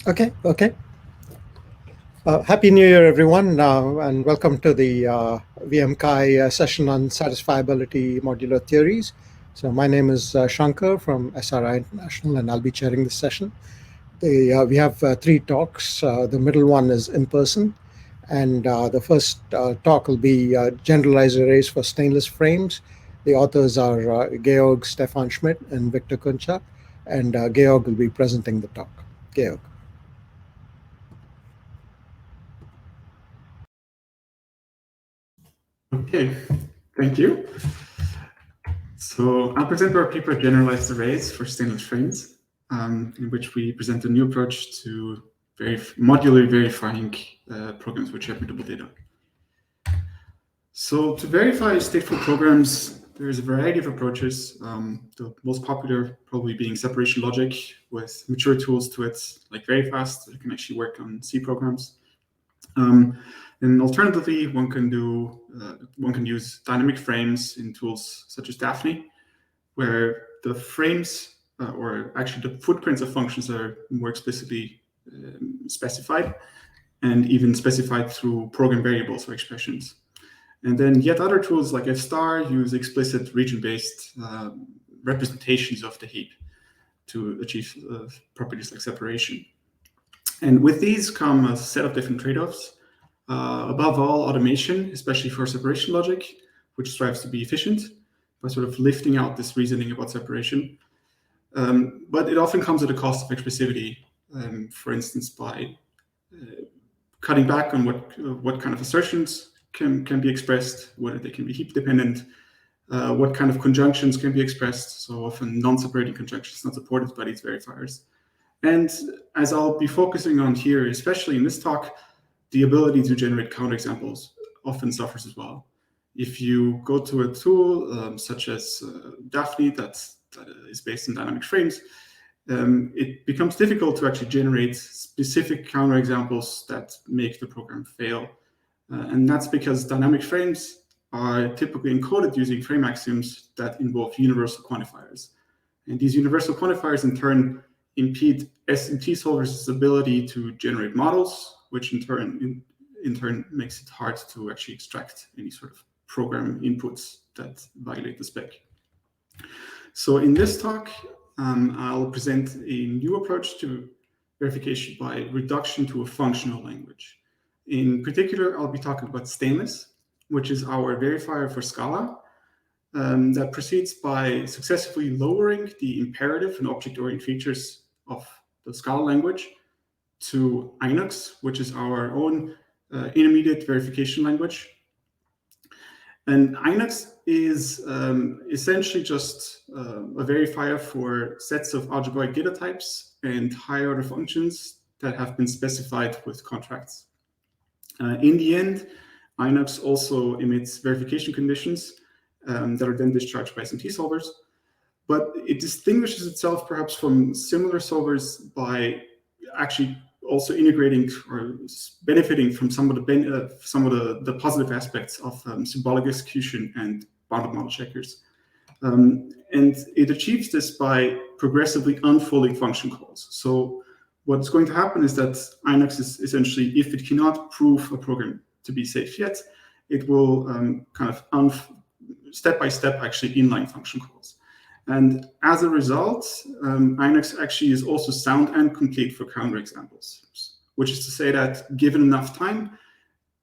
Okay. Happy New Year, everyone, and welcome to the VMCAI session on satisfiability modular theories. So my name is Shankar from SRI International, and I'll be chairing this session. We have three talks. The middle one is in person, and the first talk will be generalized arrays for stainless frames. The authors are Georg, Stefan, Schmid, and Viktor Kuncak, and Georg will be presenting the talk. Georg. Okay, thank you. So I'll present our paper, Generalized Arrays for Stainless Frames, in which we present a new approach to modularly verifying programs which have mutable data. So to verify stateful programs, there's a variety of approaches, the most popular probably being separation logic with mature tools to it, like very fast, that can actually work on C programs. And alternatively, one can use dynamic frames in tools such as Daphne, where the frames, or actually the footprints of functions, are more explicitly specified, and even specified through program variables or expressions. And then yet other tools like F-star use explicit region-based representations of the heap to achieve properties like separation. And with these come a set of different trade-offs. Above all, automation, especially for separation logic, which strives to be efficient by sort of lifting out this reasoning about separation. But it often comes at a cost of expressivity, for instance, by cutting back on what kind of assertions can be expressed, whether they can be heap dependent, what kind of conjunctions can be expressed. So often non-separating conjunctions not supported by these verifiers. And as I'll be focusing on here, especially in this talk, the ability to generate counterexamples often suffers as well. If you go to a tool such as Daphne that is based on dynamic frames, it becomes difficult to actually generate specific counterexamples that make the program fail. And that's because dynamic frames are typically encoded using frame axioms that involve universal quantifiers. And these universal quantifiers in turn impede SMT solvers' ability to generate models, which in turn makes it hard to actually extract any sort of program inputs that violate the spec. So in this talk, I'll present a new approach to verification by reduction to a functional language. In particular, I'll be talking about stainless, which is our verifier for Scala, that proceeds by successively lowering the imperative and object-oriented features of the Scala language to Inox, which is our own intermediate verification language. And Inox is essentially just a verifier for sets of algebraic data types and higher order functions that have been specified with contracts. In the end, Inox also emits verification conditions that are then discharged by SMT solvers. But it distinguishes itself perhaps from similar solvers by actually also integrating or benefiting from some of the positive aspects of symbolic execution and bounded model checkers. And it achieves this by progressively unfolding function calls. So what's going to happen is that Inox is essentially, if it cannot prove a program to be safe yet, it will kind of step by step actually inline function calls. And as a result, Inox actually is also sound and complete for counterexamples, which is to say that given enough time,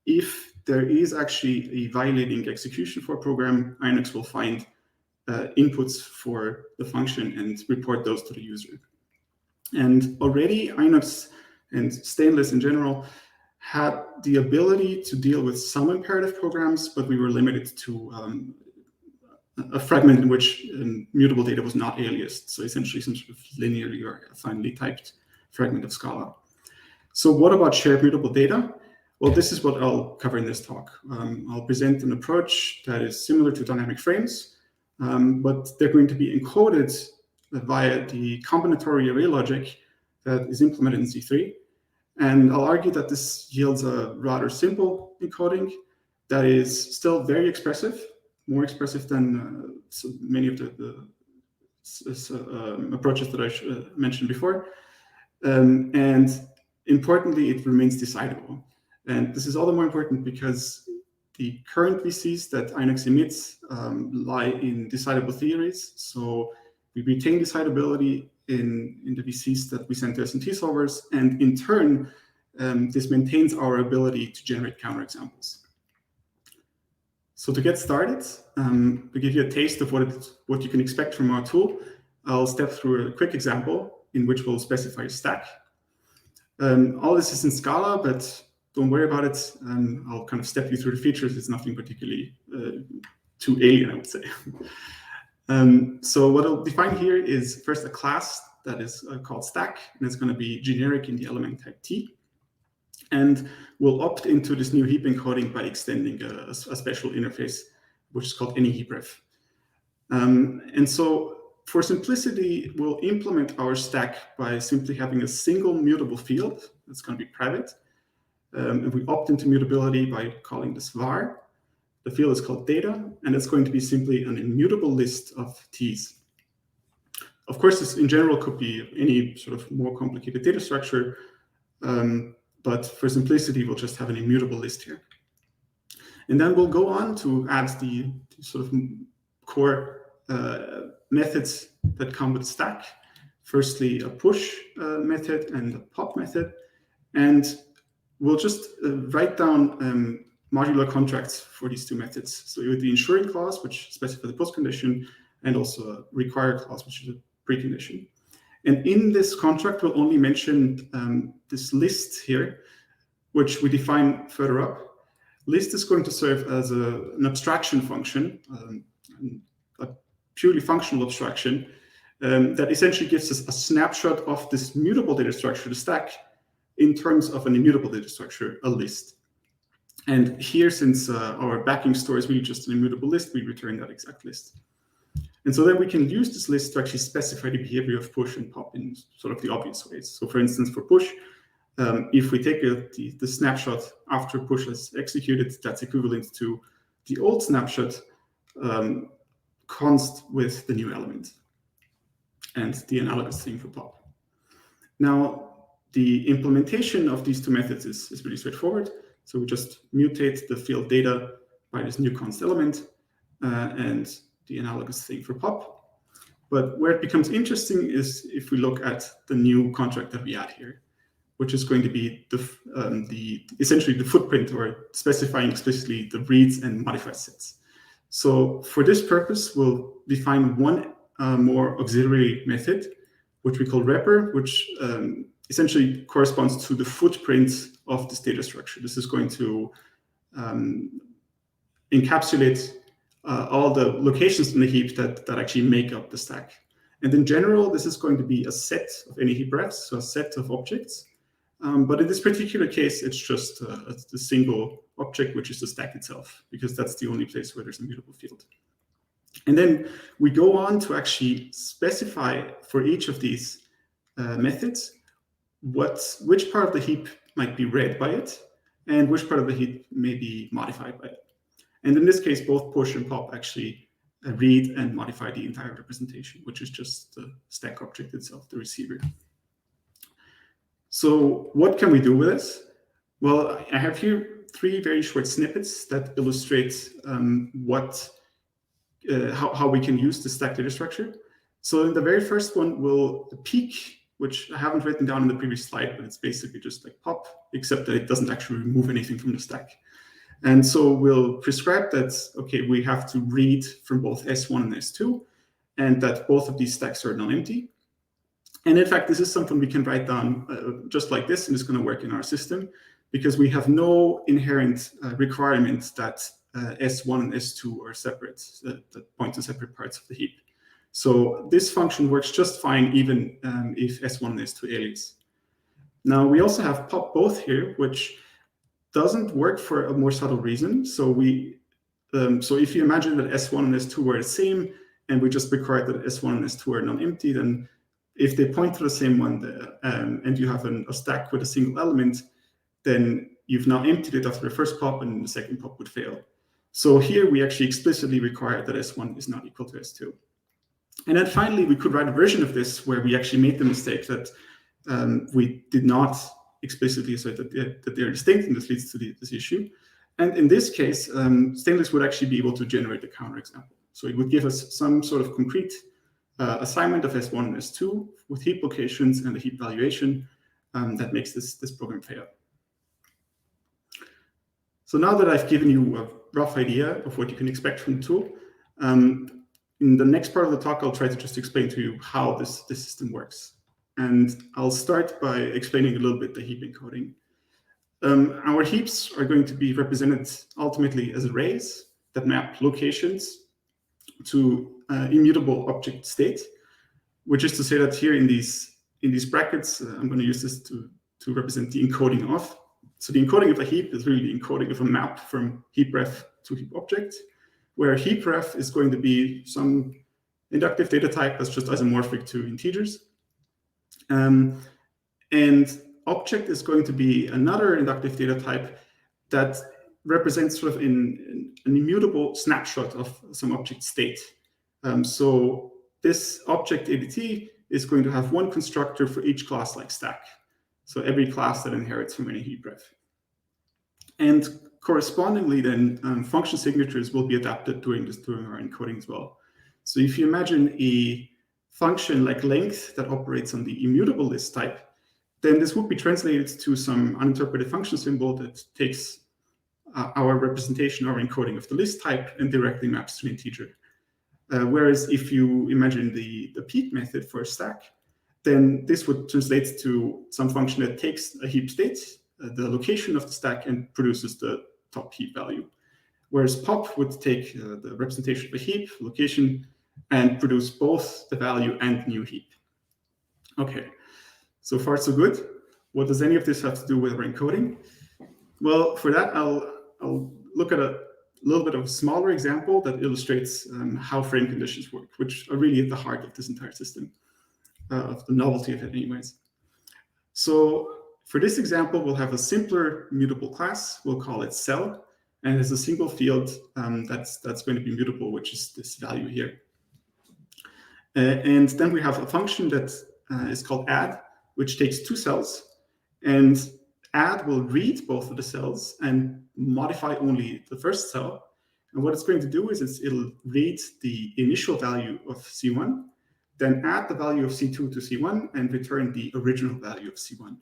if there is actually a violating execution for a program, Inox will find inputs for the function and report those to the user. And already Inox and Stainless in general had the ability to deal with some imperative programs, but we were limited to a fragment in which mutable data was not aliased. So essentially some sort of linearly or finely typed fragment of Scala. So what about shared mutable data? Well, this is what I'll cover in this talk. I'll present an approach that is similar to dynamic frames, but they're going to be encoded via the combinatory array logic that is implemented in Z3. And I'll argue that this yields a rather simple encoding that is still very expressive, more expressive than so many of the approaches that I mentioned before. And importantly, it remains decidable. And this is all the more important because the current VCs that INX emits lie in decidable theories. So we retain decidability in the VCs that we send to SMT solvers, and in turn, this maintains our ability to generate counterexamples. So to get started, to give you a taste of what you can expect from our tool, I'll step through a quick example in which we'll specify a stack. All this is in Scala, but don't worry about it. I'll kind of step you through the features. It's nothing particularly too alien, I would say. So what I'll define here is first a class that is called stack, and it's going to be generic in the element type T. And we'll opt into this new heap encoding by extending a special interface, which is called any heap ref. And so for simplicity, we'll implement our stack by simply having a single mutable field that's going to be private. And we opt into mutability by calling this var. The field is called data, and it's going to be simply an immutable list of t's. Of course, this in general could be any sort of more complicated data structure, but for simplicity, we'll just have an immutable list here. And then we'll go on to add the sort of core methods that come with stack. Firstly, a push method and a pop method. And we'll just write down modular contracts for these two methods. So with the ensuring clause, which specifies the postcondition, and also a require clause, which is a precondition. And in this contract, we'll only mention this list here, which we define further up. List is going to serve as an abstraction function, a purely functional abstraction, that essentially gives us a snapshot of this mutable data structure, the stack, in terms of an immutable data structure, a list. And here, since our backing store is really just an immutable list, we return that exact list. And so then we can use this list to actually specify the behavior of push and pop in sort of the obvious ways. So for instance, for push, if we take the snapshot after push is executed, that's equivalent to the old snapshot const with the new element, and the analogous thing for pop. Now, the implementation of these two methods is really straightforward. So we just mutate the field data by this new const element and the analogous thing for pop. But where it becomes interesting is if we look at the new contract that we add here, which is going to be essentially the footprint, or specifying explicitly the reads and modifies sets. So for this purpose, we'll define one more auxiliary method, which we call wrapper, which essentially corresponds to the footprint of this data structure. This is going to encapsulate all the locations in the heap that actually make up the stack. And in general, this is going to be a set of any heap refs, so a set of objects. But in this particular case, it's just a single object, which is the stack itself, because that's the only place where there's a mutable field. And then we go on to actually specify for each of these methods which part of the heap might be read by it, and which part of the heap may be modified by it. And in this case, both push and pop actually read and modify the entire representation, which is just the stack object itself, the receiver. So what can we do with this? Well, I have here 3 very short snippets that illustrate how we can use the stack data structure. So in the very first one, we'll peek, which I haven't written down in the previous slide, but it's basically just like pop, except that it doesn't actually remove anything from the stack. And so we'll prescribe that, okay, we have to read from both S1 and S2, and that both of these stacks are non-empty. And in fact, this is something we can write down just like this, and it's going to work in our system, because we have no inherent requirement that S1 and S2 are separate, that point to separate parts of the heap. So this function works just fine, even if S1 and S2 alias. Now, we also have pop both here, which doesn't work for a more subtle reason. So so if you imagine that S1 and S2 were the same, and we just require that S1 and S2 are non-empty, then if they point to the same one, and you have a stack with a single element, then you've now emptied it after the first pop, and the second pop would fail. So here we actually explicitly require that S1 is not equal to S2. And then finally, we could write a version of this where we actually made the mistake that we did not explicitly assert that they're distinct, and this leads to this issue. And in this case, Stainless would actually be able to generate a counterexample. So it would give us some sort of concrete assignment of S1 and S2 with heap locations and a heap valuation that makes this program fail. So now that I've given you a rough idea of what you can expect from the tool, in the next part of the talk, I'll try to just explain to you how this system works. And I'll start by explaining a little bit the heap encoding. Our heaps are going to be represented ultimately as arrays that map locations to immutable object state, which is to say that here in these brackets, I'm going to use this to represent the encoding of. So the encoding of a heap is really the encoding of a map from heap ref to heap object, where heap ref is going to be some inductive data type that's just isomorphic to integers. And object is going to be another inductive data type that represents sort of an immutable snapshot of some object state. So this object ADT is going to have one constructor for each class like stack. So every class that inherits from any heap ref. And correspondingly then, function signatures will be adapted during our encoding as well. So if you imagine a function like length that operates on the immutable list type, then this would be translated to some uninterpreted function symbol that takes our representation, our encoding of the list type and directly maps to an integer. Whereas if you imagine the peek method for a stack, then this would translate to some function that takes a heap state, the location of the stack, and produces the top heap value. Whereas pop would take the representation of a heap, location, and produce both the value and new heap. Okay, so far so good. What does any of this have to do with our encoding? Well, for that, I'll look at a little bit of a smaller example that illustrates how frame conditions work, which are really at the heart of this entire system, of the novelty of it anyways. So for this example, we'll have a simpler mutable class. We'll call it cell, and there's a single field that's going to be mutable, which is this value here. And then we have a function that is called add, which takes two cells, and add will read both of the cells and modify only the first cell. And what it's going to do is it'll read the initial value of C1, then add the value of C2 to C1 and return the original value of C1.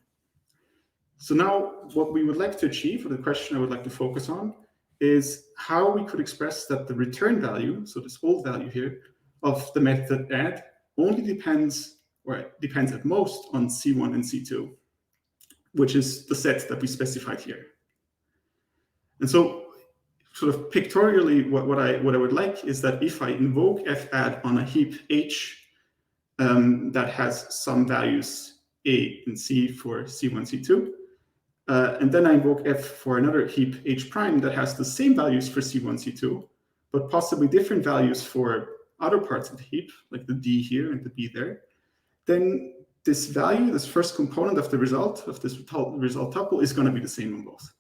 So now what we would like to achieve, or the question I would like to focus on, is how we could express that the return value, so this old value here, of the method add only depends, or it depends at most, on C1 and C2, which is the set that we specified here. And so sort of pictorially, what I would like is that if I invoke fadd on a heap H that has some values A and C for C1, C2, and then I invoke f for another heap H prime that has the same values for C1, C2, but possibly different values for other parts of the heap, like the D here and the B there, then this value, this first component of the result, of this result tuple, is going to be the same on both.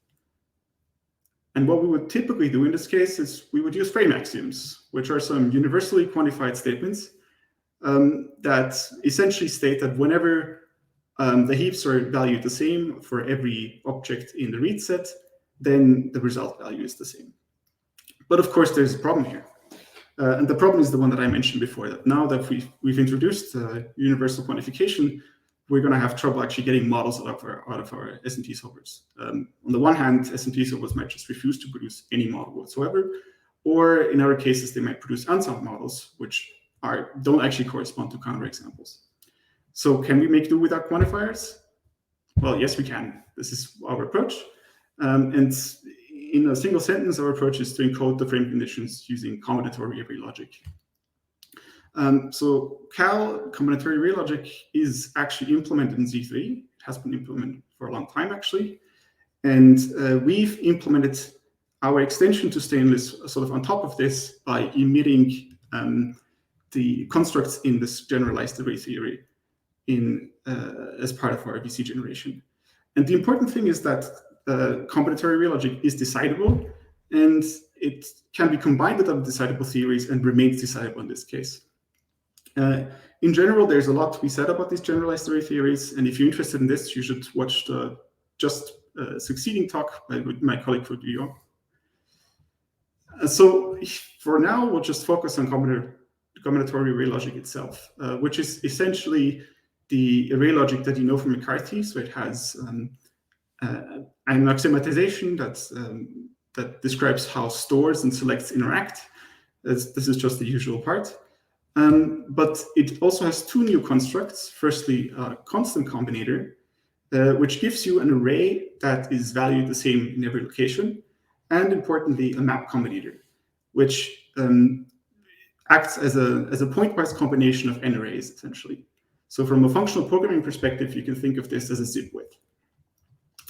And what we would typically do in this case is we would use frame axioms, which are some universally quantified statements that essentially state that whenever the heaps are valued the same for every object in the read set, then the result value is the same. But of course, there's a problem here. And the problem is the one that I mentioned before, that now that we've introduced universal quantification, we're going to have trouble actually getting models out of our SMT solvers. On the one hand, SMT solvers might just refuse to produce any model whatsoever, or in other cases, they might produce unsound models, which don't actually correspond to counterexamples. So can we make do without quantifiers? Well, yes, we can. This is our approach. And in a single sentence, our approach is to encode the frame conditions using combinatorial array logic. So Cal combinatorial array logic is actually implemented in Z3. It has been implemented for a long time, actually. And we've implemented our extension to Stainless sort of on top of this by emitting the constructs in this generalized array theory as part of our VC generation. And the important thing is that combinatorial array logic is decidable, and it can be combined with other decidable theories and remains decidable in this case. In general, there's a lot to be said about these generalized array theories, and if you're interested in this, you should watch the just succeeding talk by my colleague Viktor. So for now, we'll just focus on combinatorial array logic itself, which is essentially the array logic that you know from McCarthy. So it has an axiomatization that describes how stores and selects interact. This is just the usual part. But it also has two new constructs. Firstly, a constant combinator, which gives you an array that is valued the same in every location. And importantly, a map combinator, which acts as a pointwise combination of n arrays, essentially. So from a functional programming perspective, you can think of this as a zip width.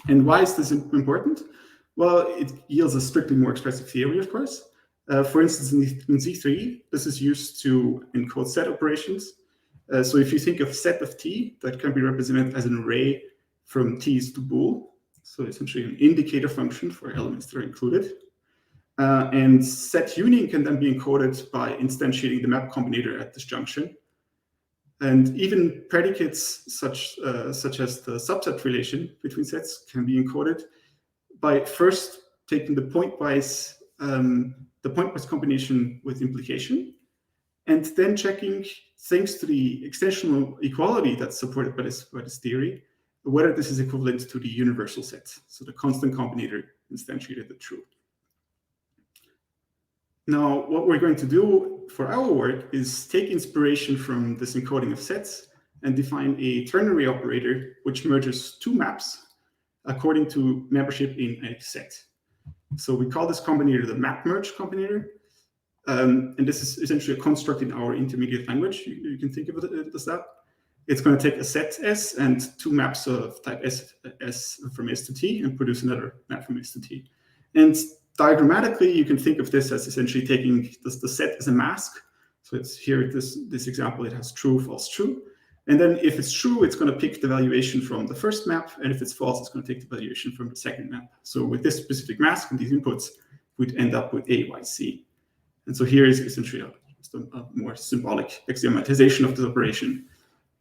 And why is this important? Well, it yields a strictly more expressive theory, of course. For instance, in Z3, this is used to encode set operations. So if you think of set of t, that can be represented as an array from t's to bool. So essentially an indicator function for elements that are included. And set union can then be encoded by instantiating the map combinator at this junction. And even predicates such as the subset relation between sets can be encoded by first taking the pointwise combination with implication, and then checking, thanks to the extensional equality that's supported by this theory, whether this is equivalent to the universal set. So the constant combinator instantiated the true. Now, what we're going to do for our work is take inspiration from this encoding of sets and define a ternary operator which merges two maps according to membership in a set. So we call this combinator the map merge combinator. And this is essentially a construct in our intermediate language. You can think of it as that. It's going to take a set S and two maps of type S from S to T and produce another map from S to T. And diagrammatically, you can think of this as essentially taking the set as a mask. So it's here, this example, it has true, false, true. And then if it's true, it's going to pick the valuation from the first map. And if it's false, it's going to take the valuation from the second map. So with this specific mask and these inputs, we'd end up with A, Y, C. And so here is essentially a more symbolic axiomatization of this operation.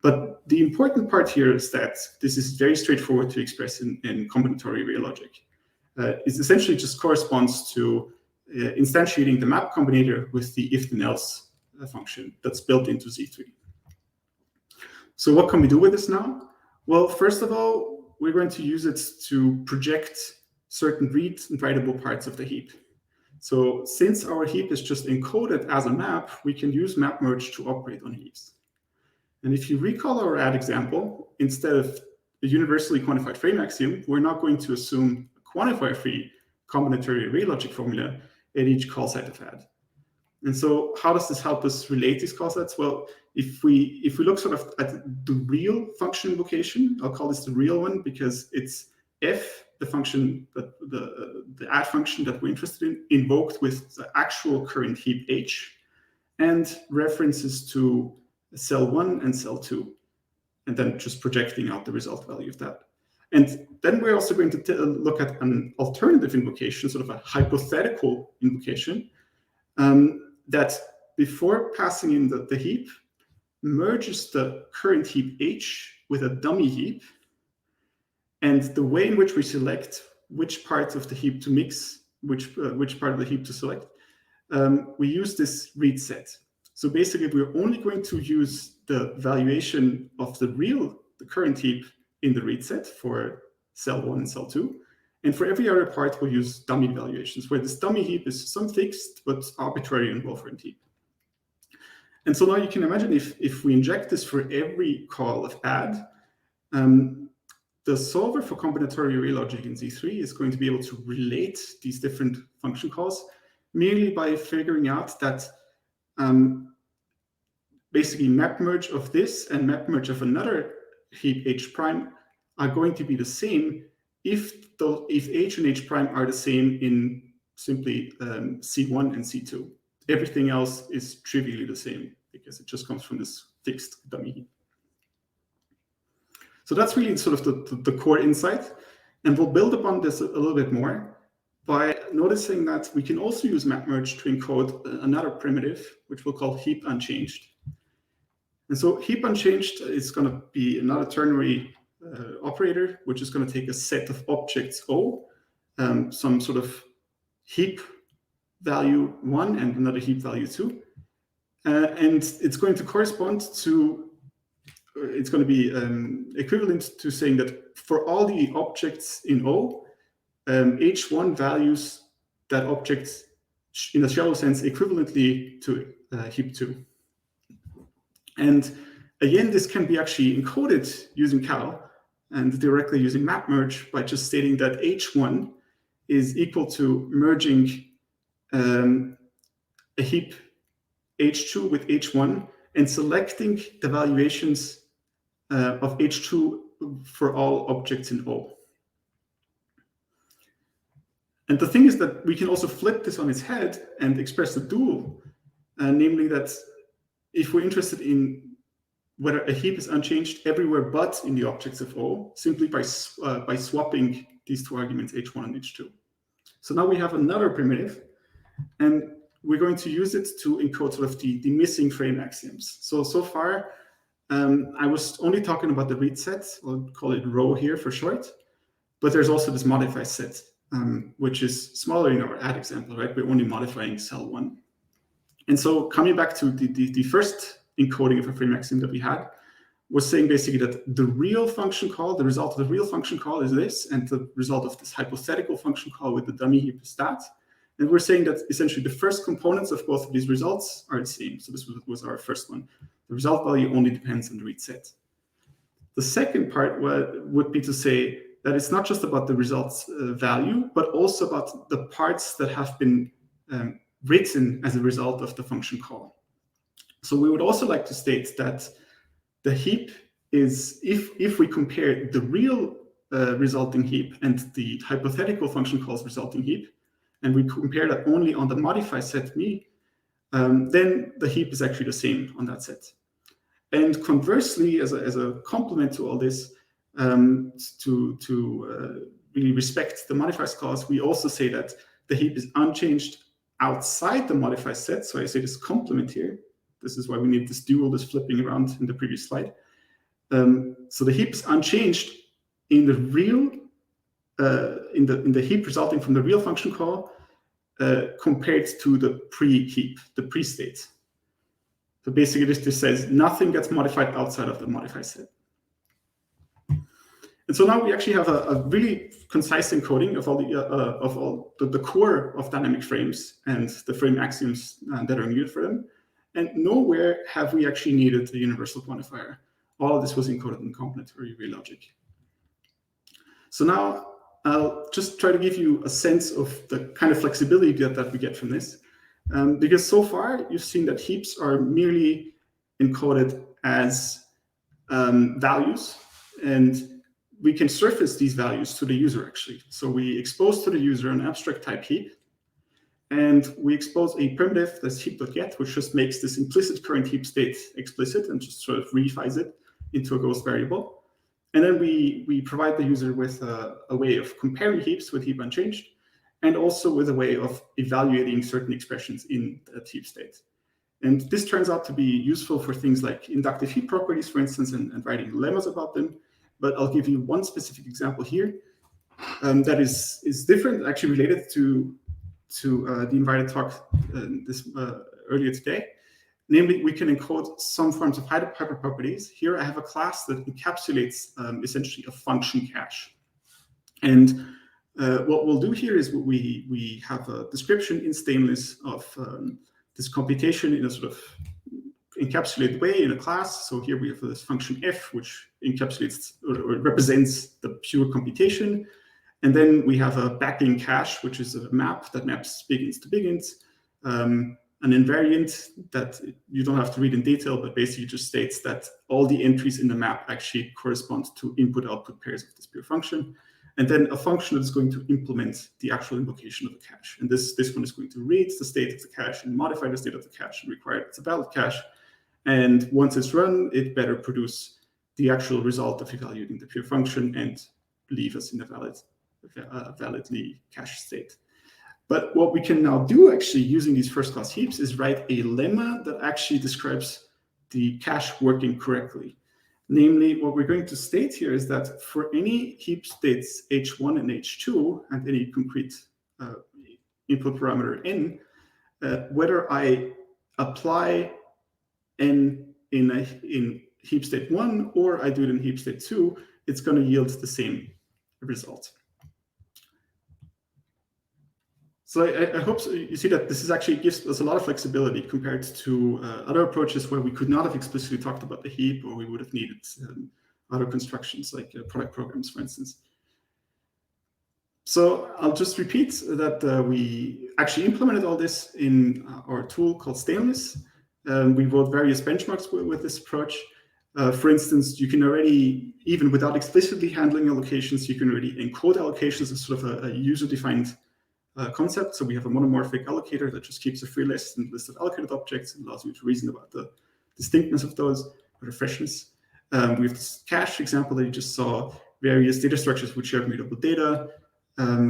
But the important part here is that this is very straightforward to express in combinatorial array logic. It essentially just corresponds to instantiating the map combinator with the if-then-else function that's built into Z3. So what can we do with this now? Well, first of all, we're going to use it to project certain read and writable parts of the heap. So since our heap is just encoded as a map, we can use map merge to operate on heaps. And if you recall our add example, instead of a universally quantified frame axiom, we're not going to assume a quantifier-free combinatorial array logic formula at each call set of add. And so how does this help us relate these call sets? Well, if we look sort of at the real function invocation, I'll call this the real one because it's f, the function that the add function that we're interested in, invoked with the actual current heap h, and references to cell 1 and cell 2, and then just projecting out the result value of that. And then we're also going to look at an alternative invocation, sort of a hypothetical invocation, that before passing in the heap, merges the current heap h with a dummy heap. And the way in which we select which parts of the heap to mix, which part of the heap to select, we use this read set. So basically, we're only going to use the valuation of the current heap in the read set for cell 1 and cell 2. And for every other part, we'll use dummy valuations, where this dummy heap is some fixed but arbitrary and well-formed heap. And so now you can imagine if we inject this for every call of add, the solver for combinatorial array logic in Z3 is going to be able to relate these different function calls merely by figuring out that basically map merge of this and map merge of another heap h prime are going to be the same if h and h prime are the same in simply C1 and C2. Everything else is trivially the same because it just comes from this fixed dummy heap. So that's really sort of the core insight. And we'll build upon this a little bit more by noticing that we can also use map merge to encode another primitive, which we'll call heap unchanged. And so heap unchanged is going to be another ternary operator, which is going to take a set of objects O, some sort of heap value 1 and another heap value 2. And it's going to correspond to, it's going to be equivalent to saying that for all the objects in O, H1 values that object in a shallow sense equivalently to heap 2. And again, this can be actually encoded using Cal and directly using map merge by just stating that H1 is equal to merging a heap H2 with H1 and selecting the valuations of H2 for all objects in O. And the thing is that we can also flip this on its head and express the dual, namely that if we're interested in whether a heap is unchanged everywhere but in the objects of O, simply by swapping these two arguments, H1 and H2. So now we have another primitive, and we're going to use it to encode sort of the missing frame axioms. So far, I was only talking about the read set, I'll call it row here for short, but there's also this modify set, which is smaller in our add example, right? We're only modifying cell 1. And so coming back to the first encoding of a frame axiom that we had, was saying basically that the real function call, the result of the real function call is this, and the result of this hypothetical function call with the dummy heap is that. And we're saying that essentially the first components of both of these results are the same. So this was our first one. The result value only depends on the read set. The second part would be to say that it's not just about the results value, but also about the parts that have been written as a result of the function call. So we would also like to state that the heap is, if we compare the real resulting heap and the hypothetical function call's resulting heap, and we compare that only on the modify set me, then the heap is actually the same on that set. And conversely, as a complement to all this, to really respect the modifies clause, we also say that the heap is unchanged outside the modify set. So I say this complement here. This is why we need this dual, this flipping around in the previous slide. So the heap is unchanged in the real, in the heap resulting from the real function call compared to the pre-heap, the pre-state. So basically this says nothing gets modified outside of the modify set. And so now we actually have a really concise encoding of all the core of dynamic frames and the frame axioms that are needed for them. And nowhere have we actually needed a universal quantifier. All of this was encoded in complementary real logic. So now I'll just try to give you a sense of the kind of flexibility that we get from this. Because so far, you've seen that heaps are merely encoded as values. And we can surface these values to the user, actually. So we expose to the user an abstract type heap. And we expose a primitive that's heap.get, which just makes this implicit current heap state explicit and just sort of reifies it into a ghost variable. And then we provide the user with a way of comparing heaps with heap unchanged, and also with a way of evaluating certain expressions in that heap state. And this turns out to be useful for things like inductive heap properties, for instance, and writing lemmas about them. But I'll give you one specific example here that is different, actually related to the invited talk earlier today. Namely, we can encode some forms of hyperproperties. Here I have a class that encapsulates essentially a function cache. And what we'll do here is we have a description in stainless of this computation in a sort of encapsulated way in a class. So here we have this function f, which encapsulates or represents the pure computation. And then we have a backing cache, which is a map that maps bigins to bigins. An invariant that you don't have to read in detail, but basically just states that all the entries in the map actually correspond to input-output pairs of this pure function. And then a function that is going to implement the actual invocation of the cache. And this one is going to read the state of the cache and modify the state of the cache and require it's a valid cache. And once it's run, it better produce the actual result of evaluating the pure function and leave us in a validly cached state. But what we can now do actually using these first class heaps is write a lemma that actually describes the cache working correctly. Namely, what we're going to state here is that for any heap states h1 and h2 and any concrete input parameter n, whether I apply n in heap state 1 or I do it in heap state 2, it's going to yield the same result. So I hope you see that this is actually gives us a lot of flexibility compared to other approaches where we could not have explicitly talked about the heap, or we would have needed other constructions like product programs, for instance. So I'll just repeat that we actually implemented all this in our tool called Stainless. We wrote various benchmarks with this approach. For instance, you can already, even without explicitly handling allocations, you can already encode allocations as sort of a user-defined concept. So we have a monomorphic allocator that just keeps a free list and list of allocated objects and allows you to reason about the distinctness of those, or the freshness. We have this cache example that you just saw, various data structures which share mutable data.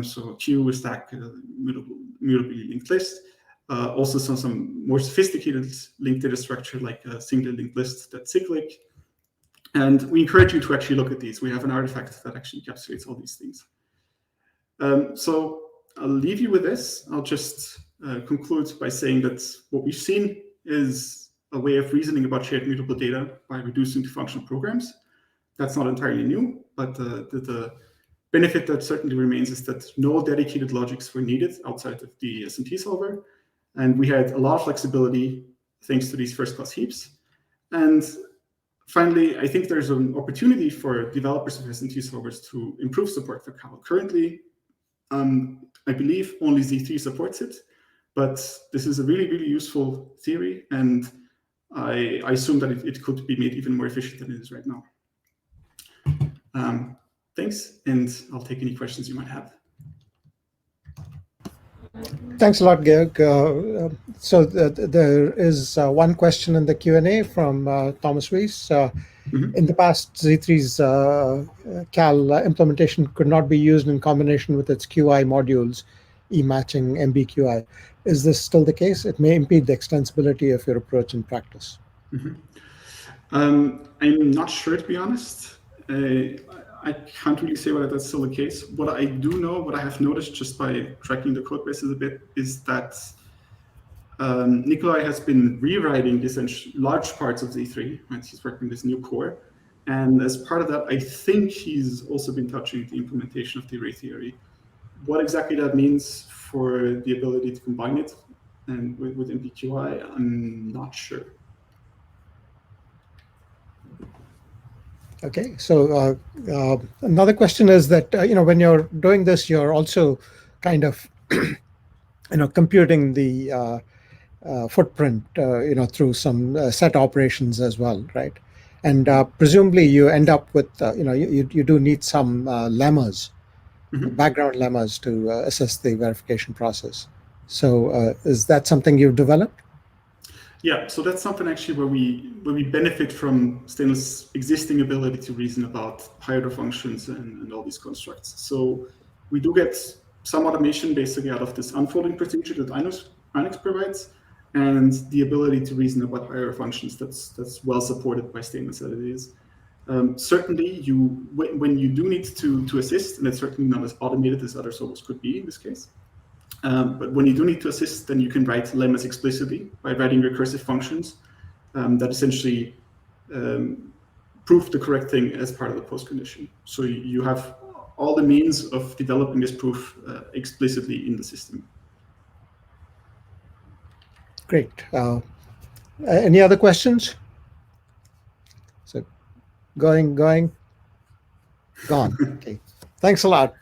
So queue, stack, mutably linked list. Also some more sophisticated linked data structure like a single linked list that's cyclic. And we encourage you to actually look at these. We have an artifact that actually encapsulates all these things. So I'll leave you with this. I'll just conclude by saying that what we've seen is a way of reasoning about shared mutable data by reducing to functional programs. That's not entirely new, but the benefit that certainly remains is that no dedicated logics were needed outside of the SMT solver. And we had a lot of flexibility thanks to these first-class heaps. And finally, I think there's an opportunity for developers of SMT solvers to improve support for Scala. Currently, I believe only Z3 supports it, but this is a really, really useful theory, and I assume that it could be made even more efficient than it is right now. Thanks, and I'll take any questions you might have. Thanks a lot, Georg. So there is one question in the Q&A from Thomas Weiss. In the past, Z3's Cal implementation could not be used in combination with its QI modules, e-matching MBQI. Is this still the case? It may impede the extensibility of your approach in practice. I'm not sure, to be honest. I can't really say whether that's still the case. What I do know, what I have noticed just by tracking the code bases a bit, is that Nikolai has been rewriting essentially large parts of Z3, right? He's working this new core. And as part of that, I think he's also been touching the implementation of the array theory. What exactly that means for the ability to combine it and with MBQI, I'm not sure. Okay, so another question is that when you're doing this, you're also kind of computing the footprint through some set operations as well, right? And presumably you end up with you do need some lemmas, background lemmas to assist the verification process. So is that something you've developed? Yeah, so that's something actually where we benefit from Stainless' existing ability to reason about higher order functions and all these constructs. So we do get some automation basically out of this unfolding procedure that Inox provides, and the ability to reason about higher order functions that's well supported by Stainless as it is. Certainly, when you do need to assist, and it's certainly not as automated as other solvers could be in this case. But when you do need to assist, then you can write lemmas explicitly by writing recursive functions that essentially prove the correct thing as part of the postcondition. So you have all the means of developing this proof explicitly in the system. Great. Any other questions? So gone. Okay. Thanks a lot.